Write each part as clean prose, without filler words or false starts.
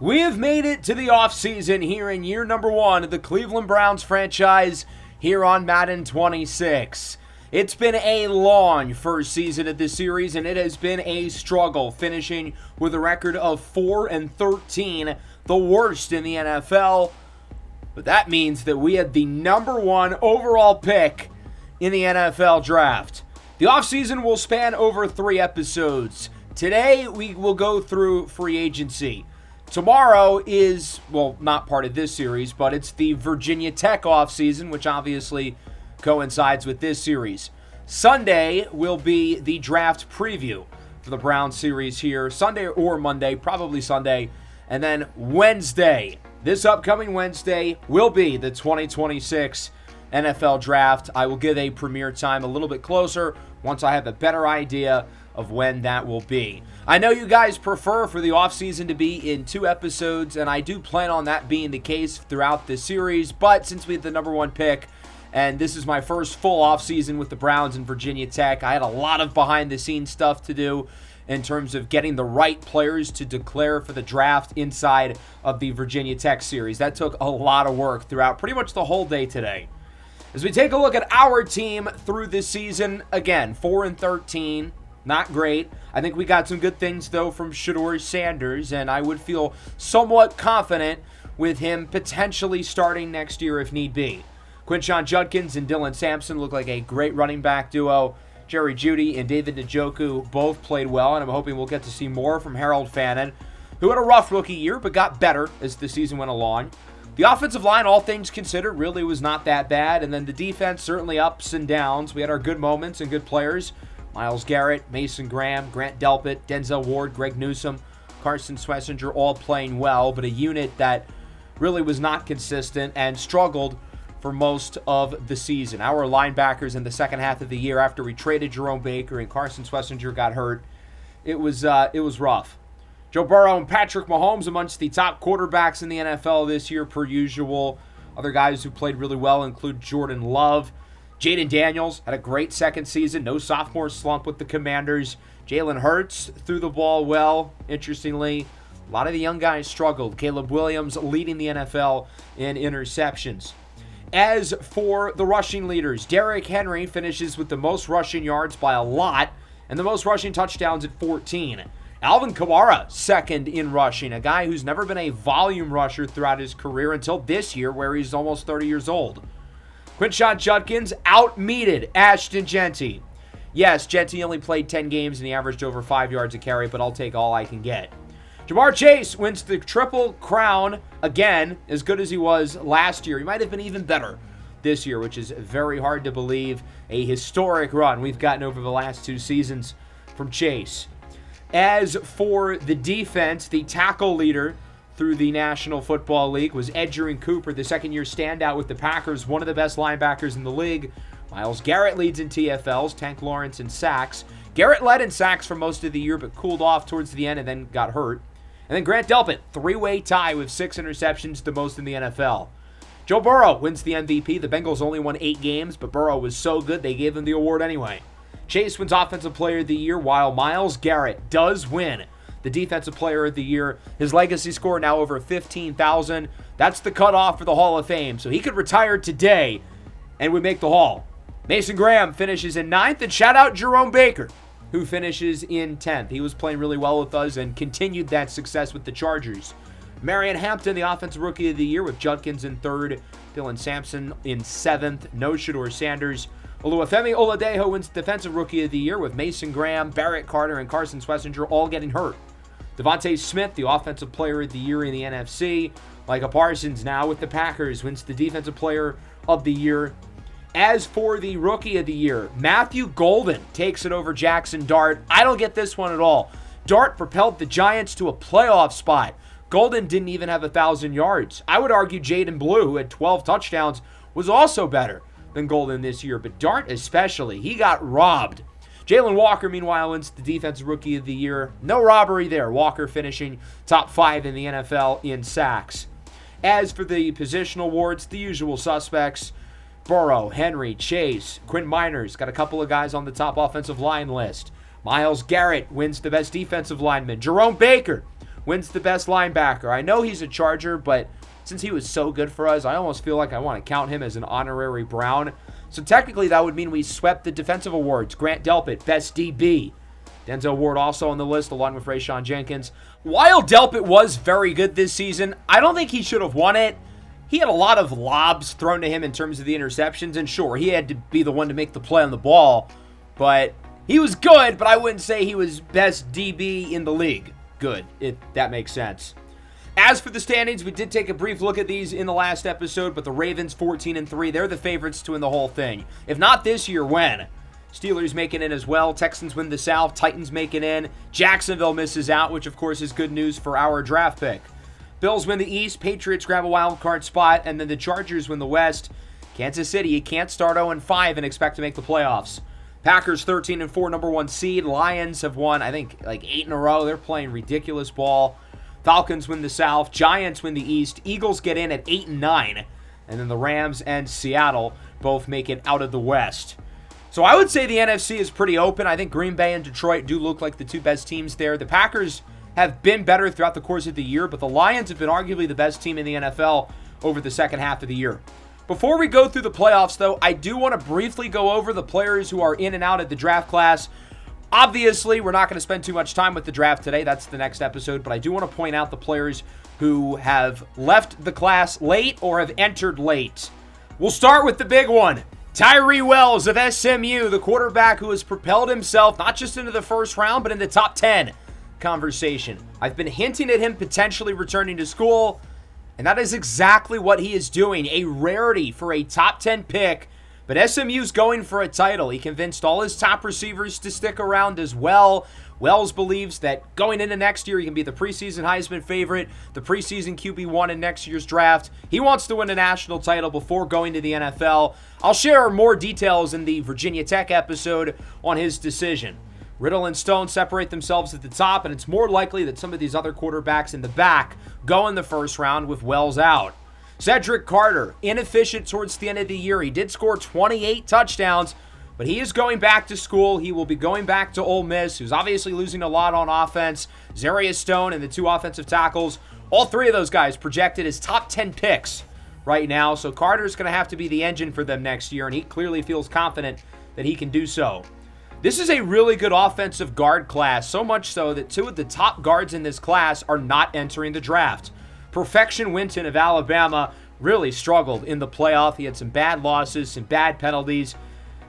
We have made it to the offseason here in year number 1 of the Cleveland Browns franchise here on Madden 26. It's been a long first season of this series, and it has been a struggle, finishing with a record of 4-13, the worst in the NFL. But that means that we had the number 1 overall pick in the NFL draft. The offseason will span over 3 episodes. Today, we will go through free agency. Tomorrow is, well, not part of this series, but it's the Virginia Tech offseason, which obviously coincides with this series. Sunday will be the draft preview for the Browns series here. Sunday or Monday, probably Sunday. And then Wednesday, this upcoming Wednesday, will be the 2026 NFL draft. I will give a premiere time a little bit closer once I have a better idea of when that will be. I know you guys prefer for the offseason to be in 2 episodes, and I do plan on that being the case throughout this series, but since we had the number 1 pick, and this is my first full offseason with the Browns and Virginia Tech, I had a lot of behind-the-scenes stuff to do in terms of getting the right players to declare for the draft inside of the Virginia Tech series. That took a lot of work throughout pretty much the whole day today. As we take a look at our team through this season, again, 4-13. Not great. I think we got some good things, though, from Shedeur Sanders, and I would feel somewhat confident with him potentially starting next year if need be. Quinshon Judkins and Dylan Sampson look like a great running back duo. Jerry Jeudy and David Njoku both played well, and I'm hoping we'll get to see more from Harold Fannin, who had a rough rookie year but got better as the season went along. The offensive line, all things considered, really was not that bad, and then the defense, certainly ups and downs. We had our good moments and good players. Myles Garrett, Mason Graham, Grant Delpit, Denzel Ward, Greg Newsome, Carson Schlesinger all playing well, but a unit that really was not consistent and struggled for most of the season. Our linebackers in the second half of the year, after we traded Jerome Baker and Carson Schlesinger got hurt, it was rough. Joe Burrow and Patrick Mahomes amongst the top quarterbacks in the NFL this year per usual. Other guys who played really well include Jordan Love. Jaden Daniels had a great second season. No sophomore slump with the Commanders. Jalen Hurts threw the ball well. Interestingly, a lot of the young guys struggled. Caleb Williams leading the NFL in interceptions. As for the rushing leaders, Derrick Henry finishes with the most rushing yards by a lot and the most rushing touchdowns at 14. Alvin Kamara, second in rushing, a guy who's never been a volume rusher throughout his career until this year where he's almost 30 years old. Quinshon Judkins out-meated Ashton Jeanty. Yes, Jeanty only played 10 games and he averaged over 5 yards a carry, but I'll take all I can get. Ja'Marr Chase wins the Triple Crown again, as good as he was last year. He might have been even better this year, which is very hard to believe. A historic run we've gotten over the last 2 seasons from Chase. As for the defense, the tackle leader through the National Football League was Edgerrin Cooper, the second-year standout with the Packers, one of the best linebackers in the league. Myles Garrett leads in TFLs, Tank Lawrence in sacks. Garrett led in sacks for most of the year, but cooled off towards the end and then got hurt. And then Grant Delpit, 3-way tie with 6 interceptions, the most in the NFL. Joe Burrow wins the MVP. The Bengals only won 8 games, but Burrow was so good they gave him the award anyway. Chase wins Offensive Player of the Year, while Myles Garrett does win the Defensive Player of the Year. His legacy score now over 15,000. That's the cutoff for the Hall of Fame. So he could retire today and would make the Hall. Mason Graham finishes in 9th. And shout out Jerome Baker, who finishes in 10th. He was playing really well with us and continued that success with the Chargers. Marion Hampton, the Offensive Rookie of the Year, with Judkins in 3rd. Dylan Sampson in 7th. No Shedeur Sanders. Oluwafemi Oladejo wins Defensive Rookie of the Year with Mason Graham, Barrett Carter, and Carson Schlesinger all getting hurt. Devontae Smith, the Offensive Player of the Year in the NFC. Micah Parsons now with the Packers wins the Defensive Player of the Year. As for the Rookie of the Year, Matthew Golden takes it over Jackson Dart. I don't get this one at all. Dart propelled the Giants to a playoff spot. Golden didn't even have 1,000 yards. I would argue Jaden Blue, who had 12 touchdowns, was also better than Golden this year, but Dart especially, he got robbed. Jalen Walker, meanwhile, wins the Defensive Rookie of the Year. No robbery there. Walker finishing top 5 in the NFL in sacks. As for the positional awards, the usual suspects: Burrow, Henry, Chase, Quinn Miners, got a couple of guys on the top offensive line list. Myles Garrett wins the best defensive lineman. Jerome Baker wins the best linebacker. I know he's a Charger, but since he was so good for us, I almost feel like I want to count him as an honorary Brown. So technically that would mean we swept the defensive awards. Grant Delpit, best DB. Denzel Ward also on the list along with Rayshawn Jenkins. While Delpit was very good this season, I don't think he should have won it. He had a lot of lobs thrown to him in terms of the interceptions, and sure, he had to be the one to make the play on the ball, but he was good, but I wouldn't say he was best DB in the league. Good, if that makes sense. As for the standings, we did take a brief look at these in the last episode, but the Ravens 14-3, they're the favorites to win the whole thing. If not this year, when? Steelers make it in as well. Texans win the South. Titans make it in. Jacksonville misses out, which of course is good news for our draft pick. Bills win the East. Patriots grab a wild card spot, and then the Chargers win the West. Kansas City, you can't start 0-5 and expect to make the playoffs. Packers 13-4, number 1 seed. Lions have won, I think, like 8 in a row. They're playing ridiculous ball. Falcons win the South. Giants win the East. Eagles get in at 8-9. And then the Rams and Seattle both make it out of the West. So I would say the NFC is pretty open. I think Green Bay and Detroit do look like the two best teams there. The Packers have been better throughout the course of the year, but the Lions have been arguably the best team in the NFL over the second half of the year. Before we go through the playoffs, though, I do want to briefly go over the players who are in and out of the draft class. Obviously, we're not going to spend too much time with the draft today. That's the next episode, but I do want to point out the players who have left the class late or have entered late. We'll start with the big one. Tyree Wells of SMU, the quarterback who has propelled himself not just into the first round, but in the top 10 conversation. I've been hinting at him potentially returning to school, and that is exactly what he is doing. A rarity for a top 10 pick, but SMU's going for a title. He convinced all his top receivers to stick around as well. Wells believes that going into next year, he can be the preseason Heisman favorite, the preseason QB1 in next year's draft. He wants to win a national title before going to the NFL. I'll share more details in the Virginia Tech episode on his decision. Riddle and Stone separate themselves at the top, and it's more likely that some of these other quarterbacks in the back go in the first round with Wells out. Cedric Carter, inefficient towards the end of the year. He did score 28 touchdowns, but he is going back to school. He will be going back to Ole Miss, who's obviously losing a lot on offense. Zarius Stone and the two offensive tackles, all three of those guys projected as top 10 picks right now. So Carter's going to have to be the engine for them next year, and he clearly feels confident that he can do so. This is a really good offensive guard class, so much so that two of the top guards in this class are not entering the draft. Perfection Winton of Alabama really struggled in the playoff. He had some bad losses, some bad penalties,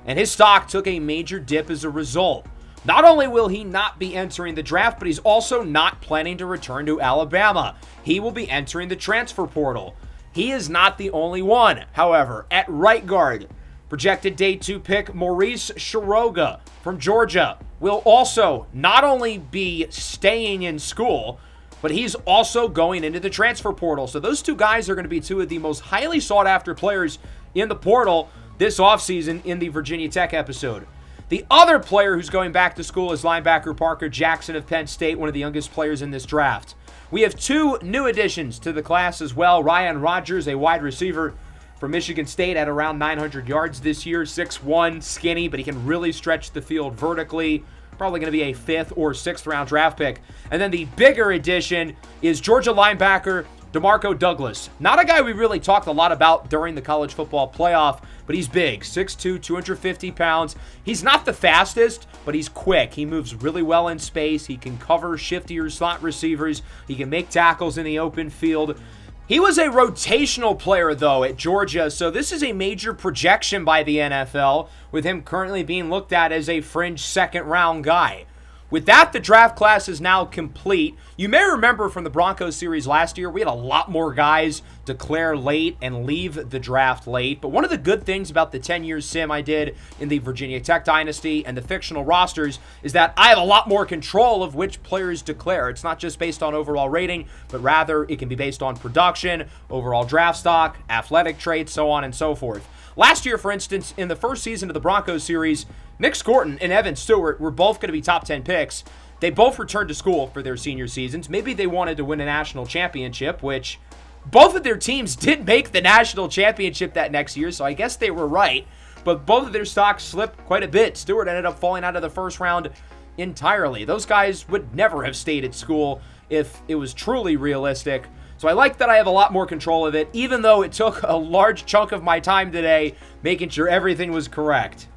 and his stock took a major dip as a result. Not only will he not be entering the draft, but he's also not planning to return to Alabama. He will be entering the transfer portal. He is not the only one, however. At right guard, projected day 2 pick Maurice Shiroga from Georgia will also not only be staying in school, but he's also going into the transfer portal. So those two guys are going to be two of the most highly sought after players in the portal this offseason in the Virginia Tech episode. The other player who's going back to school is linebacker Parker Jackson of Penn State, one of the youngest players in this draft. We have two new additions to the class as well. Ryan Rodgers, a wide receiver from Michigan State at around 900 yards this year, 6'1", skinny, but he can really stretch the field vertically. Probably going to be a 5th or 6th round draft pick. And then the bigger addition is Georgia linebacker DeMarco Douglas. Not a guy we really talked a lot about during the college football playoff, but he's big, 6'2", 250 pounds. He's not the fastest, but he's quick. He moves really well in space. He can cover shiftier slot receivers. He can make tackles in the open field. He was a rotational player, though, at Georgia, so this is a major projection by the NFL, with him currently being looked at as a fringe second-round guy. With that, the draft class is now complete. You may remember from the Broncos series last year, we had a lot more guys declare late and leave the draft late. But one of the good things about the 10-year sim I did in the Virginia Tech dynasty and the fictional rosters is that I have a lot more control of which players declare. It's not just based on overall rating, but rather it can be based on production, overall draft stock, athletic traits, so on and so forth. Last year, for instance, in the first season of the Broncos series, Nick Scorton and Evan Stewart were both going to be top 10 picks. They both returned to school for their senior seasons. Maybe they wanted to win a national championship, which both of their teams did make the national championship that next year, so I guess they were right. But both of their stocks slipped quite a bit. Stewart ended up falling out of the first round entirely. Those guys would never have stayed at school if it was truly realistic. So I like that I have a lot more control of it, even though it took a large chunk of my time today making sure everything was correct.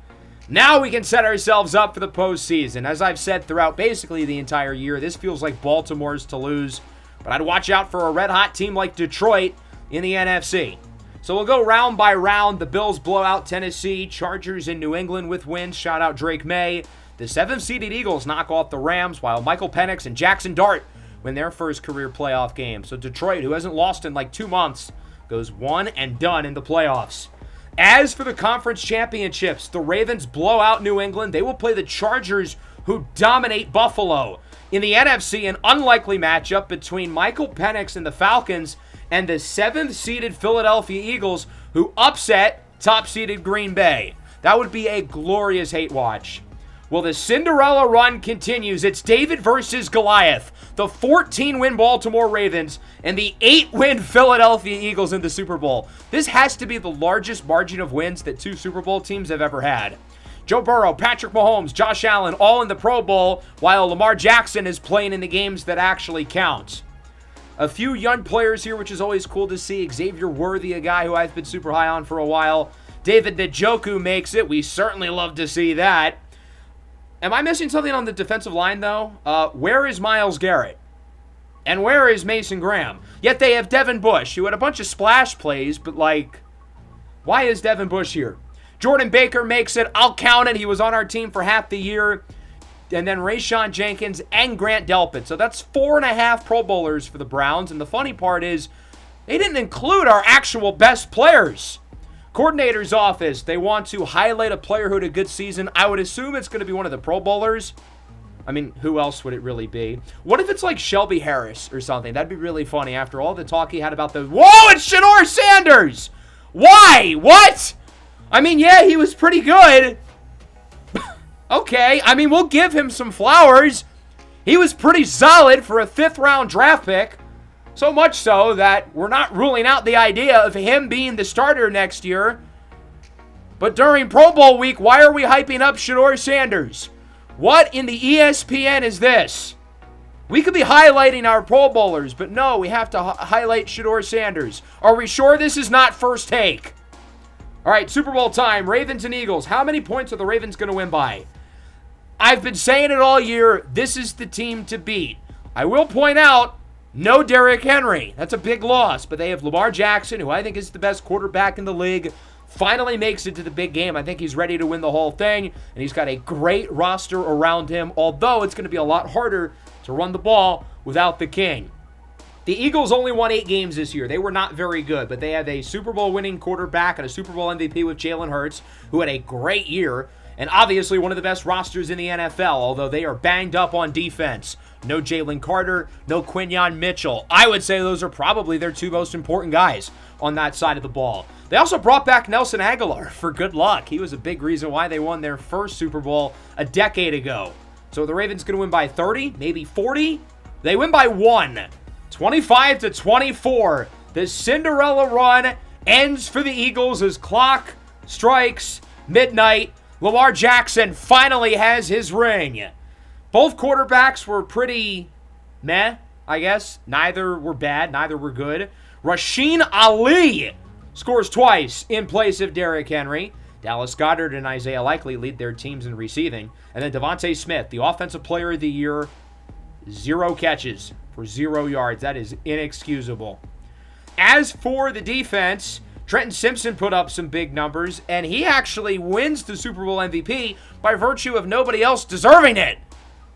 Now we can set ourselves up for the postseason. As I've said throughout basically the entire year, this feels like Baltimore's to lose, but I'd watch out for a red-hot team like Detroit in the NFC. So we'll go round by round. The Bills blow out Tennessee, Chargers in New England with wins. Shout out Drake May. The 7th-seeded Eagles knock off the Rams, while Michael Penix and Jackson Dart win their first career playoff game. So Detroit, who hasn't lost in like 2 months, goes one and done in the playoffs. As for the conference championships, the Ravens blow out New England. They will play the Chargers, who dominate Buffalo. In the NFC, an unlikely matchup between Michael Penix and the Falcons and the 7th-seeded Philadelphia Eagles, who upset top-seeded Green Bay. That would be a glorious hate watch. Well, the Cinderella run continues. It's David versus Goliath. The 14-win Baltimore Ravens and the 8-win Philadelphia Eagles in the Super Bowl. This has to be the largest margin of wins that 2 Super Bowl teams have ever had. Joe Burrow, Patrick Mahomes, Josh Allen, all in the Pro Bowl, while Lamar Jackson is playing in the games that actually count. A few young players here, which is always cool to see. Xavier Worthy, a guy who I've been super high on for a while. David Njoku makes it. We certainly love to see that. Am I missing something on the defensive line, though? Where is Myles Garrett? And where is Mason Graham? Yet they have Devin Bush, who had a bunch of splash plays, but, like, why is Devin Bush here? Jordan Baker makes it. I'll count it. He was on our team for half the year. And then Rayshawn Jenkins and Grant Delpit. So that's 4.5 Pro Bowlers for the Browns. And the funny part is they didn't include our actual best players. Coordinator's office, they want to highlight a player who had a good season. I would assume it's going to be one of the Pro Bowlers. I mean, who else would it really be? What if it's like Shelby Harris or something? That'd be really funny after all the talk he had about the... Whoa, it's Shador Sanders! Why? What? I mean, yeah, he was pretty good. Okay, I mean, we'll give him some flowers. He was pretty solid for a 5th-round draft pick. So much so that we're not ruling out the idea of him being the starter next year. But during Pro Bowl week, why are we hyping up Shador Sanders? What in the ESPN is this? We could be highlighting our Pro Bowlers, but no, we have to highlight Shador Sanders. Are we sure this is not first take? All right, Super Bowl time, Ravens and Eagles. How many points are the Ravens going to win by? I've been saying it all year. This is the team to beat. I will point out, no Derrick Henry. That's a big loss, but they have Lamar Jackson, who I think is the best quarterback in the league. Finally makes it to the big game. I think he's ready to win the whole thing, and he's got a great roster around him, although it's going to be a lot harder to run the ball without the king. The Eagles only won 8 games this year. They were not very good, but they have a Super Bowl winning quarterback and a Super Bowl MVP with Jalen Hurts, who had a great year, and obviously one of the best rosters in the NFL, although they are banged up on defense. No Jalen Carter, no Quinyon Mitchell. I would say those are probably their 2 most important guys on that side of the ball. They also brought back Nelson Aguilar for good luck. He was a big reason why they won their first Super Bowl a decade ago. So the Ravens going to win by 30, maybe 40? They win by 1. 25-24. The Cinderella run ends for the Eagles as clock strikes midnight. Lamar Jackson finally has his ring. Both quarterbacks were pretty meh, I guess. Neither were bad, neither were good. Rasheen Ali scores twice in place of Derrick Henry. Dallas Goedert and Isaiah Likely lead their teams in receiving. And then Devontae Smith, the Offensive Player of the Year, 0 catches for 0 yards. That is inexcusable. As for the defense, Trenton Simpson put up some big numbers, and he actually wins the Super Bowl MVP by virtue of nobody else deserving it.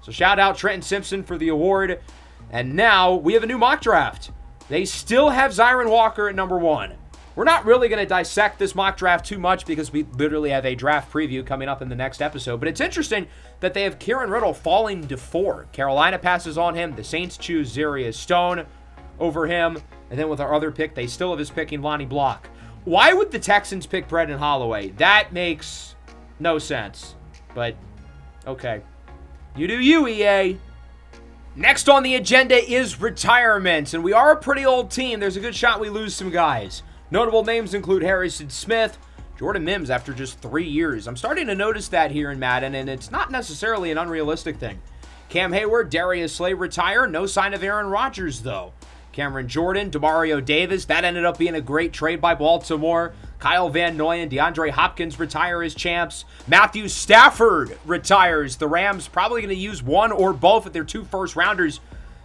So shout out Trenton Simpson for the award. And now we have a new mock draft. They still have Zyron Walker at number 1. We're not really going to dissect this mock draft too much because we literally have a draft preview coming up in the next episode. But it's interesting that they have Kieran Riddle falling to 4. Carolina passes on him. The Saints choose Zarius Stone over him. And then with our other pick, they still have us picking Lonnie Block. Why would the Texans pick Brendan Holloway? That makes no sense. But, okay. You do you, EA. Next on the agenda is retirements. And we are a pretty old team. There's a good shot we lose some guys. Notable names include Harrison Smith, Jordan Mims after just 3 years. I'm starting to notice that here in Madden, and it's not necessarily an unrealistic thing. Cam Hayward, Darius Slay retire. No sign of Aaron Rodgers, though. Cameron Jordan, Demario Davis. That ended up being a great trade by Baltimore. Kyle Van Noyen, DeAndre Hopkins retire as champs. Matthew Stafford retires. The Rams probably going to use one or both of their 2 first-rounders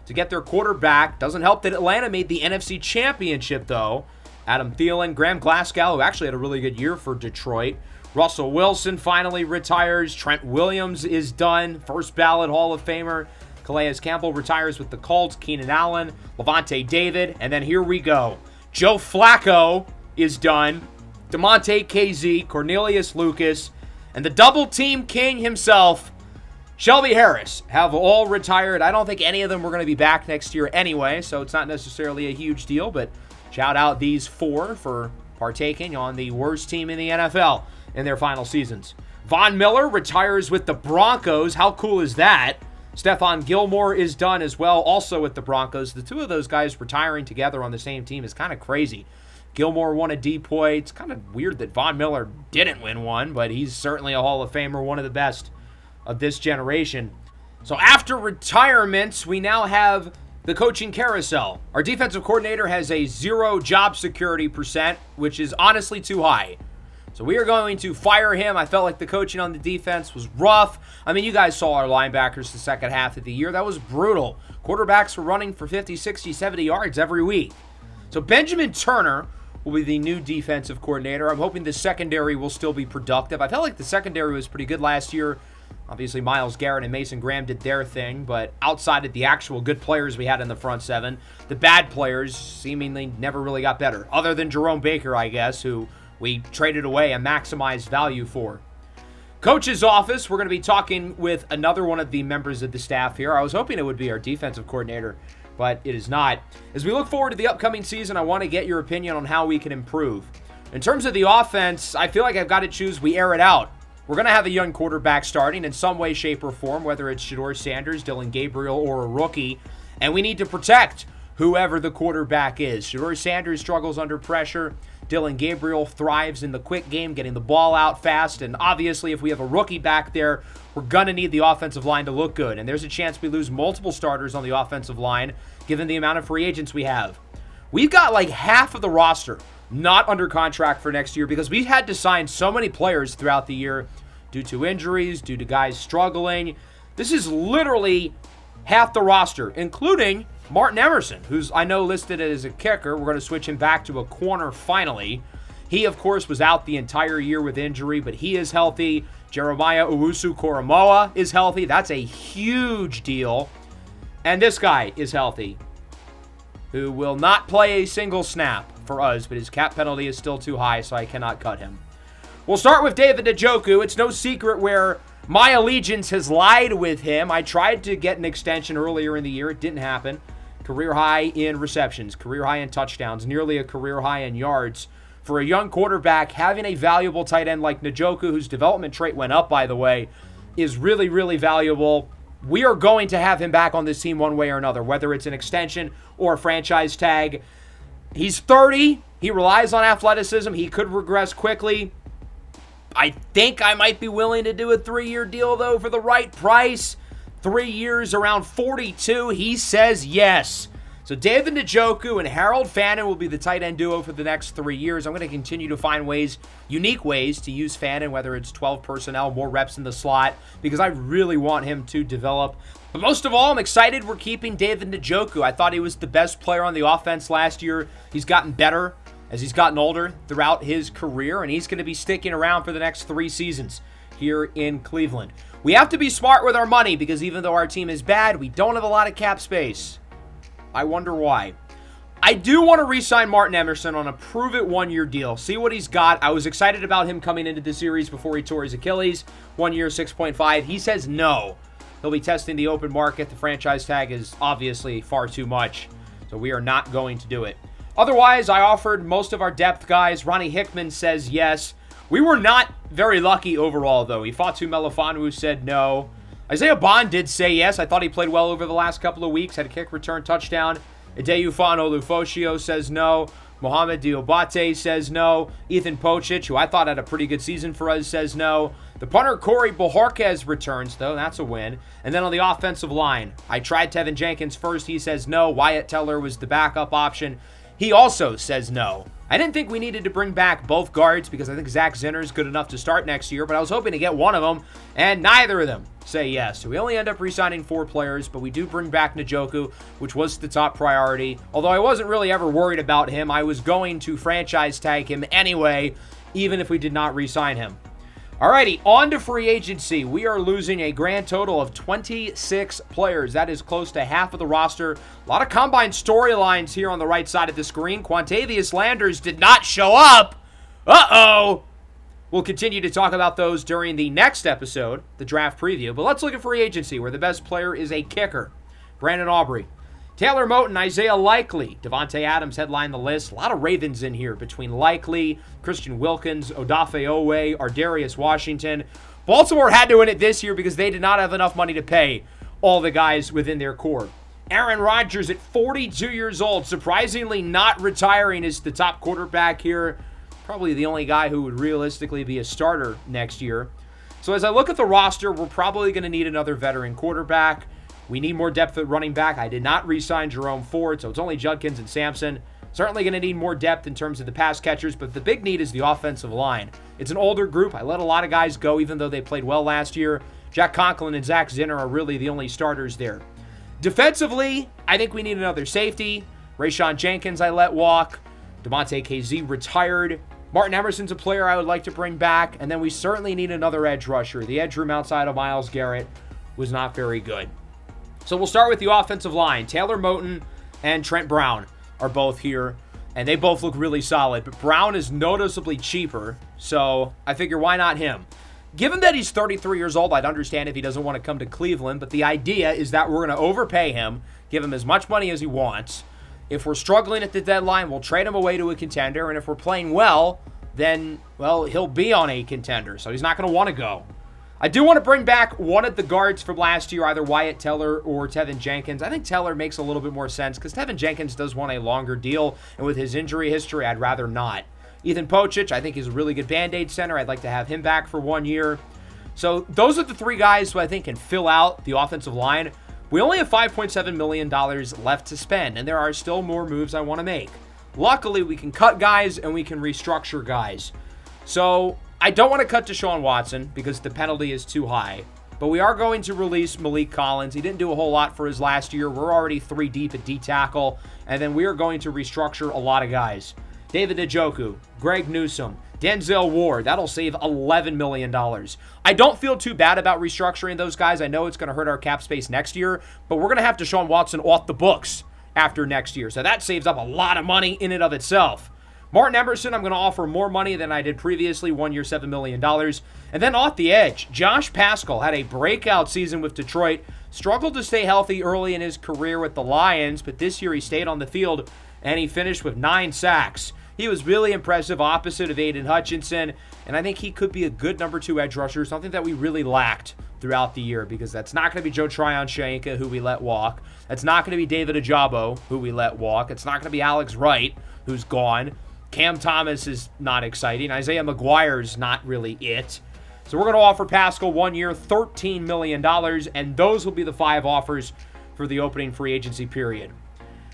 to get their quarterback. Doesn't help that Atlanta made the NFC Championship, though. Adam Thielen, Graham Glasgow, who actually had a really good year for Detroit. Russell Wilson finally retires. Trent Williams is done. First ballot Hall of Famer. Calais Campbell retires with the Colts. Keenan Allen, Levante David, and then here we go. Joe Flacco is done. DeMonte KZ, Cornelius Lucas, and the double-team king himself, Shelby Harris, have all retired. I don't think any of them were going to be back next year anyway, so it's not necessarily a huge deal, but shout out these 4 for partaking on the worst team in the NFL in their final seasons. Von Miller retires with the Broncos. How cool is that? Stephon Gilmore is done as well, also with the Broncos. The 2 of those guys retiring together on the same team is kind of crazy. Gilmore won a DPOY. It's kind of weird that Von Miller didn't win one, but he's certainly a Hall of Famer, one of the best of this generation. So after retirements, we now have the coaching carousel. Our defensive coordinator has a 0 job security %, which is honestly too high. So we are going to fire him. I felt like the coaching on the defense was rough. I mean, you guys saw our linebackers the second half of the year. That was brutal. Quarterbacks were running for 50, 60, 70 yards every week. So Benjamin Turner will be the new defensive coordinator. I'm hoping the secondary will still be productive. I felt like the secondary was pretty good last year. Obviously, Myles Garrett and Mason Graham did their thing, but outside of the actual good players we had in the front 7, the bad players seemingly never really got better, other than Jerome Baker, I guess, who we traded away and maximized value for. Coach's office, we're going to be talking with another one of the members of the staff here. I was hoping it would be our defensive coordinator, but it is not. As we look forward to the upcoming season, I want to get your opinion on how we can improve. In terms of the offense, I feel like I've got to choose we air it out. We're going to have a young quarterback starting in some way, shape, or form, whether it's Shedeur Sanders, Dylan Gabriel, or a rookie, and we need to protect whoever the quarterback is. Shedeur Sanders struggles under pressure. Dylan Gabriel thrives in the quick game, getting the ball out fast. And obviously, if we have a rookie back there, we're going to need the offensive line to look good. And there's a chance we lose multiple starters on the offensive line, given the amount of free agents we have. We've got like half of the roster not under contract for next year because we've had to sign so many players throughout the year due to injuries, due to guys struggling. This is literally half the roster, including Martin Emerson, who's I know listed as a kicker. We're going to switch him back to a corner finally. He, of course, was out the entire year with injury, but he is healthy. Jeremiah Owusu-Koramoah is healthy. That's a huge deal. And this guy is healthy, who will not play a single snap for us, but his cap penalty is still too high, so I cannot cut him. We'll start with David Njoku. It's no secret where my allegiance has lied with him. I tried to get an extension earlier in the year. It didn't happen. Career high in receptions, career high in touchdowns, nearly a career high in yards. For a young quarterback, having a valuable tight end like Njoku, whose development trait went up, by the way, is really, really valuable. We are going to have him back on this team one way or another, whether it's an extension or a franchise tag. He's 30. He relies on athleticism. He could regress quickly. I think I might be willing to do a 3-year deal, though, for the right price. 3 years, around 42. He says yes. So David Njoku and Harold Fannin will be the tight end duo for the next 3 years. I'm going to continue to find ways, unique ways, to use Fannin, whether it's 12 personnel, more reps in the slot, because I really want him to develop. But most of all, I'm excited we're keeping David Njoku. I thought he was the best player on the offense last year. He's gotten better as he's gotten older throughout his career, and he's going to be sticking around for the next 3 seasons here in Cleveland. We have to be smart with our money because even though our team is bad, we don't have a lot of cap space. I wonder why. I do want to re-sign Martin Emerson on a prove-it 1-year deal. See what he's got. I was excited about him coming into the series before he tore his Achilles. 1 year, 6.5. He says no. He'll be testing the open market. The franchise tag is obviously far too much, so we are not going to do it. Otherwise, I offered most of our depth guys. Ronnie Hickman says yes. We were not very lucky overall, though. Ifeatu Melifonwu said no. Isaiah Bond did say yes. I thought he played well over the last couple of weeks. Had a kick return touchdown. Adeyufon Olufoshio says no. Mohamed Diobate says no. Ethan Pocic, who I thought had a pretty good season for us, says no. The punter, Corey Bojorquez, returns, though. That's a win. And then on the offensive line, I tried Tevin Jenkins first. He says no. Wyatt Teller was the backup option. He also says no. I didn't think we needed to bring back both guards because I think Zach Zinner's good enough to start next year, but I was hoping to get one of them, and neither of them say yes. So we only end up re-signing 4 players, but we do bring back Njoku, which was the top priority. Although I wasn't really ever worried about him. I was going to franchise tag him anyway, even if we did not re-sign him. Alrighty, on to free agency. We are losing a grand total of 26 players. That is close to half of the roster. A lot of combine storylines here on the right side of the screen. Quantavius Landers did not show up. Uh-oh. We'll continue to talk about those during the next episode, the draft preview. But let's look at free agency, where the best player is a kicker, Brandon Aubrey. Taylor Moton, Isaiah Likely, Devontae Adams headline the list. A lot of Ravens in here between Likely, Christian Wilkins, Odafe Owe, Ardarius Washington. Baltimore had to win it this year because they did not have enough money to pay all the guys within their core. Aaron Rodgers at 42 years old, surprisingly not retiring as the top quarterback here. Probably the only guy who would realistically be a starter next year. So as I look at the roster, we're probably going to need another veteran quarterback. We need more depth at running back. I did not re-sign Jerome Ford, so it's only Judkins and Sampson. Certainly going to need more depth in terms of the pass catchers, but the big need is the offensive line. It's an older group. I let a lot of guys go, even though they played well last year. Jack Conklin and Zach Zinner are really the only starters there. Defensively, I think we need another safety. Rashawn Jenkins I let walk. DeMonte KZ retired. Martin Emerson's a player I would like to bring back. And then we certainly need another edge rusher. The edge room outside of Myles Garrett was not very good. So we'll start with the offensive line. Taylor Moton and Trent Brown are both here, and they both look really solid. But Brown is noticeably cheaper, so I figure why not him? Given that he's 33 years old, I'd understand if he doesn't want to come to Cleveland, but the idea is that we're going to overpay him, give him as much money as he wants. If we're struggling at the deadline, we'll trade him away to a contender, and if we're playing well, then, well, he'll be on a contender, so he's not going to want to go. I do want to bring back one of the guards from last year, either Wyatt Teller or Tevin Jenkins. I think Teller makes a little bit more sense because Tevin Jenkins does want a longer deal, and with his injury history, I'd rather not. Ethan Pocic, I think, is a really good Band-Aid center. I'd like to have him back for 1 year. So those are the 3 guys who I think can fill out the offensive line. We only have $5.7 million left to spend, and there are still more moves I want to make. Luckily, we can cut guys and we can restructure guys. So I don't want to cut Deshaun Watson because the penalty is too high. But we are going to release Malik Collins. He didn't do a whole lot for his last year. We're already 3 deep at D-tackle. And then we are going to restructure a lot of guys. David Njoku, Greg Newsome, Denzel Ward. That'll save $11 million. I don't feel too bad about restructuring those guys. I know it's going to hurt our cap space next year. But we're going to have Deshaun Watson off the books after next year. So that saves up a lot of money in and of itself. Martin Emerson, I'm going to offer more money than I did previously, 1 year, $7 million. And then off the edge, Josh Paschal had a breakout season with Detroit, struggled to stay healthy early in his career with the Lions, but this year he stayed on the field and he finished with 9 sacks. He was really impressive opposite of Aiden Hutchinson, and I think he could be a good number 2 edge rusher, something that we really lacked throughout the year because that's not going to be Joe Tryon-Shoyinka, who we let walk. That's not going to be David Ojabo, who we let walk. It's not going to be Alex Wright, who's gone. Cam Thomas is not exciting. Isaiah McGuire's not really it. So we're going to offer Paschal 1 year, $13 million, and those will be the 5 offers for the opening free agency period.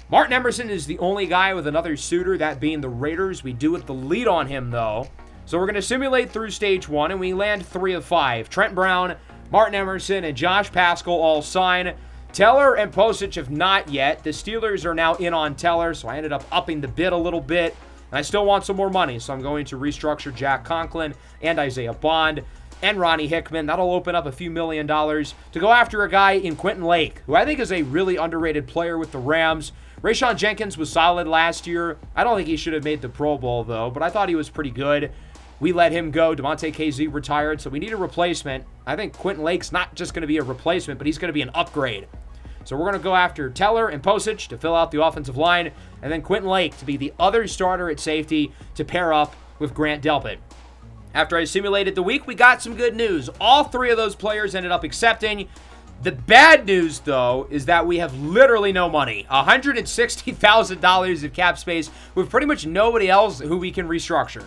Martin Emerson is the only guy with another suitor, that being the Raiders. We do have the lead on him, though. So we're going to simulate through stage 1, and we land 3 of 5. Trent Brown, Martin Emerson, and Josh Paschal all sign. Teller and Pocic have not yet. The Steelers are now in on Teller, so I ended up upping the bid a little bit. And I still want some more money, so I'm going to restructure Jack Conklin and Isaiah Bond and Ronnie Hickman. That'll open up a few $1 million to go after a guy in Quentin Lake, who I think is a really underrated player with the Rams. Rashawn Jenkins was solid last year. I don't think he should have made the Pro Bowl, though, but I thought he was pretty good. We let him go. DeMonte KZ retired, so we need a replacement. I think Quentin Lake's not just going to be a replacement, but he's going to be an upgrade. So we're going to go after Teller and Pocic to fill out the offensive line, and then Quentin Lake to be the other starter at safety to pair up with Grant Delpit. After I simulated the week, we got some good news. All 3 of those players ended up accepting. The bad news, though, is that we have literally no money. $160,000 of cap space with pretty much nobody else who we can restructure.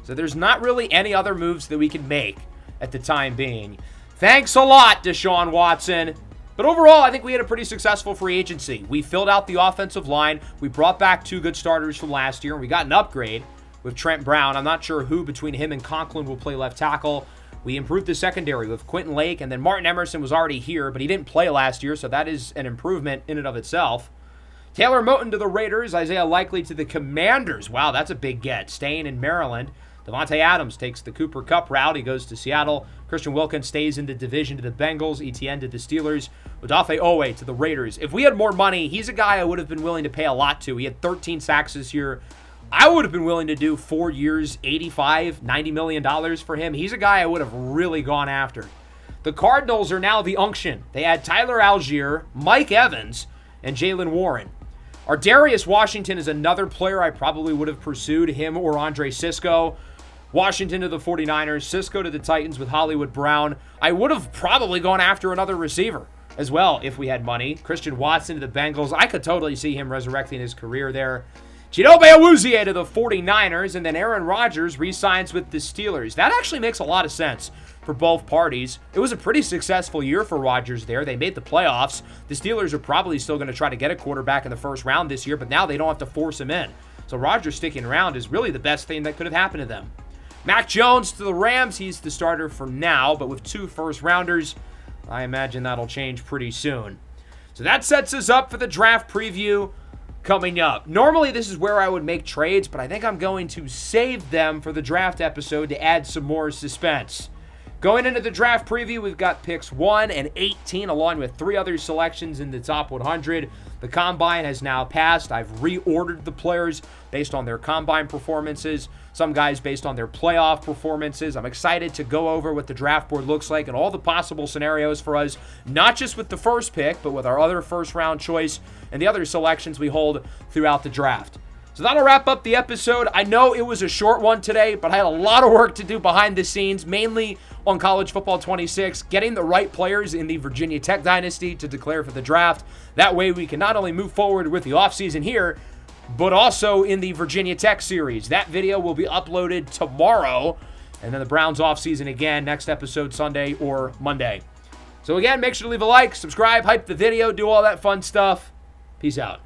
So there's not really any other moves that we can make. at the time being. Thanks a lot, Deshaun Watson. But overall, I think we had a pretty successful free agency. We filled out the offensive line. We brought back 2 good starters from last year, and we got an upgrade with Trent Brown. I'm not sure who between him and Conklin will play left tackle. We improved the secondary with Quentin Lake, and then Martin Emerson was already here, but he didn't play last year, so that is an improvement in and of itself. Taylor Moton to the Raiders, Isaiah Likely to the Commanders. Wow, that's a big get. Staying in Maryland. Devontae Adams takes the Cooper Kupp route. He goes to Seattle. Christian Wilkins stays in the division to the Bengals. Etienne to the Steelers. Odafe Owe to the Raiders. If we had more money, he's a guy I would have been willing to pay a lot to. He had 13 sacks this year. I would have been willing to do 4 years, $85, $90 million for him. He's a guy I would have really gone after. The Cardinals are now the unction. They had Tyler Algier, Mike Evans, and Jalen Warren. Darius Washington is another player I probably would have pursued, him or Andre Cisco. Washington to the 49ers, Cisco to the Titans with Hollywood Brown. I would have probably gone after another receiver as well if we had money. Christian Watson to the Bengals. I could totally see him resurrecting his career there. Chidobe Awuzie to the 49ers, and then Aaron Rodgers re-signs with the Steelers. That actually makes a lot of sense for both parties. It was a pretty successful year for Rodgers there. They made the playoffs. The Steelers are probably still going to try to get a quarterback in the first round this year, but now they don't have to force him in. So Rodgers sticking around is really the best thing that could have happened to them. Mac Jones to the Rams. He's the starter for now, but with 2 first-rounders, I imagine that'll change pretty soon. So that sets us up for the draft preview coming up. Normally, this is where I would make trades, but I think I'm going to save them for the draft episode to add some more suspense. Going into the draft preview, we've got picks 1 and 18, along with 3 other selections in the top 100. The Combine has now passed. I've reordered the players based on their Combine performances, some guys based on their playoff performances. I'm excited to go over what the draft board looks like and all the possible scenarios for us, not just with the first pick, but with our other first-round choice and the other selections we hold throughout the draft. So that'll wrap up the episode. I know it was a short one today, but I had a lot of work to do behind the scenes, mainly on College Football 26, getting the right players in the Virginia Tech dynasty to declare for the draft. That way we can not only move forward with the offseason here, but also in the Virginia Tech series. That video will be uploaded tomorrow, and then the Browns offseason again next episode Sunday or Monday. So again, make sure to leave a like, subscribe, hype the video, do all that fun stuff. Peace out.